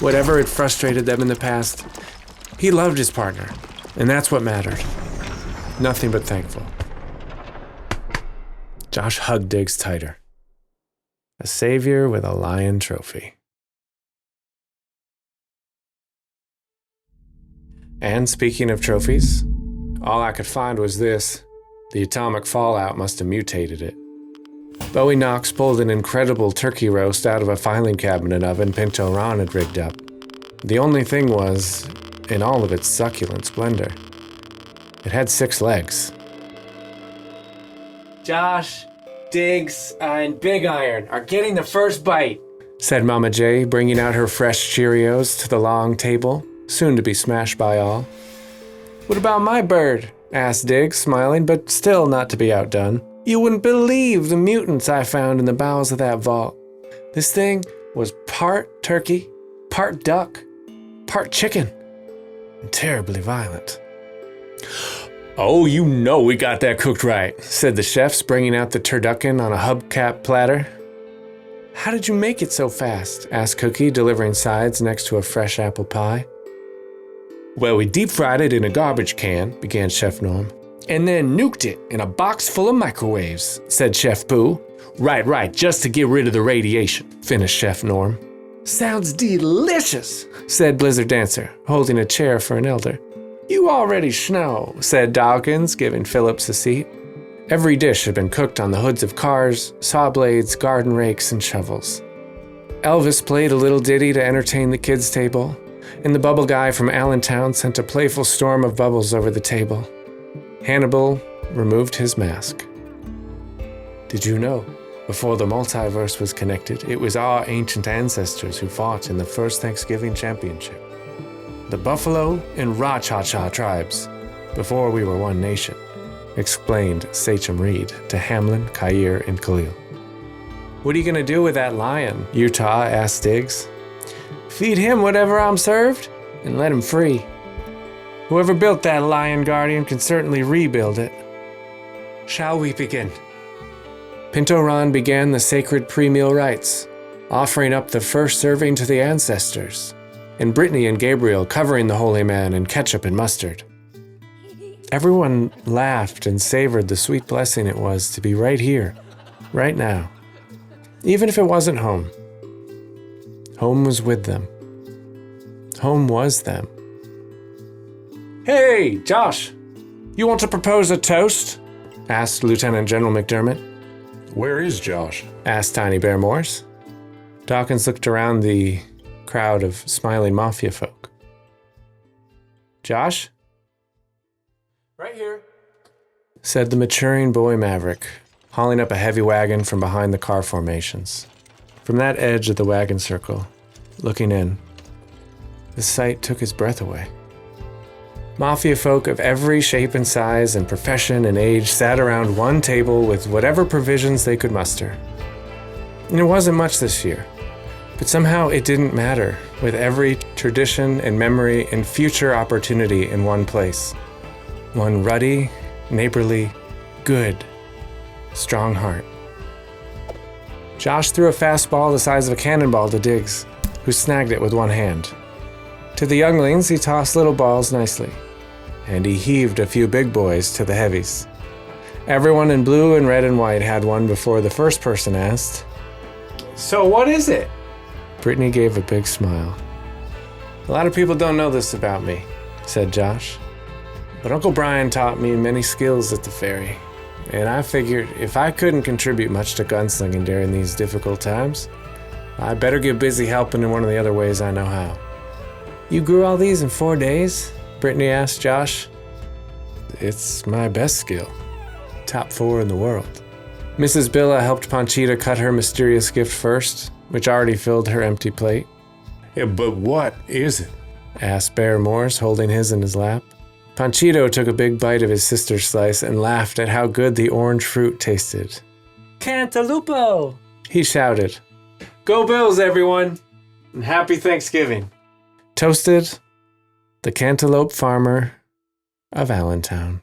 Whatever had frustrated them in the past, he loved his partner, and that's what mattered. Nothing but thankful. Josh hugged Diggs tighter. A savior with a lion trophy. And speaking of trophies, all I could find was this. The atomic fallout must have mutated it. Bowie Knox pulled an incredible turkey roast out of a filing cabinet oven Pinto Ron had rigged up. The only thing was, in all of its succulent splendor, it had 6 legs. Josh, Diggs, and Big Iron are getting the first bite, said Mama J, bringing out her fresh Cheerios to the long table, soon to be smashed by all. What about my bird? Asked Diggs, smiling, but still not to be outdone. You wouldn't believe the mutants I found in the bowels of that vault. This thing was part turkey, part duck, part chicken, and terribly violent. Oh, you know we got that cooked right, said the chefs, bringing out the turducken on a hubcap platter. How did you make it so fast? Asked Cookie, delivering sides next to a fresh apple pie. Well, we deep-fried it in a garbage can, began Chef Norm. And then nuked it in a box full of microwaves, said Chef Pooh. Right, just to get rid of the radiation, finished Chef Norm. Sounds delicious, said Blizzard Dancer, holding a chair for an elder. You already know, said Dawkins, giving Phillips a seat. Every dish had been cooked on the hoods of cars, saw blades, garden rakes, and shovels. Elvis played a little ditty to entertain the kids' table, and the bubble guy from Allentown sent a playful storm of bubbles over the table. Hannibal removed his mask. Did you know, before the multiverse was connected, it was our ancient ancestors who fought in the first Thanksgiving championship? The Buffalo and Ra-Cha-Cha tribes, before we were one nation, explained Sachem Reed to Hamlin, Kair, and Khalil. What are you going to do with that lion? Utah asked Diggs. Feed him whatever I'm served and let him free. Whoever built that lion guardian can certainly rebuild it. Shall we begin? Pinto Ron began the sacred pre-meal rites, offering up the first serving to the ancestors, and Brittany and Gabriel covering the holy man in ketchup and mustard. Everyone laughed and savored the sweet blessing it was to be right here, right now. Even if it wasn't home. Home was with them. Home was them. Hey, Josh, you want to propose a toast? Asked Lieutenant General McDermott. Where is Josh? Asked Tiny Bear Morse. Dawkins looked around the crowd of smiling Mafia folk. Josh? Right here, said the maturing boy Maverick, hauling up a heavy wagon from behind the car formations. From that edge of the wagon circle, looking in, the sight took his breath away. Mafia folk of every shape and size and profession and age sat around one table with whatever provisions they could muster. And it wasn't much this year, but somehow it didn't matter, with every tradition and memory and future opportunity in one place. One ruddy, neighborly, good, strong heart. Josh threw a fastball the size of a cannonball to Diggs, who snagged it with one hand. To the younglings, he tossed little balls nicely, and he heaved a few big boys to the heavies. Everyone in blue and red and white had one before the first person asked, So what is it? Brittany gave a big smile. A lot of people don't know this about me, said Josh. But Uncle Brian taught me many skills at the ferry, and I figured if I couldn't contribute much to gunslinging during these difficult times, I better get busy helping in one of the other ways I know how. You grew all these in 4 days? Brittany asked Josh. It's my best skill, top 4 in the world. Mrs. Billa helped Panchita cut her mysterious gift first, which already filled her empty plate. Yeah, but what is it? Asked Bear Morse, holding his in his lap. Panchito took a big bite of his sister's slice and laughed at how good the orange fruit tasted. Cantalupo! He shouted. Go Bills, everyone! And happy Thanksgiving! Toasted, the Cantaloupe Farmer of Allentown.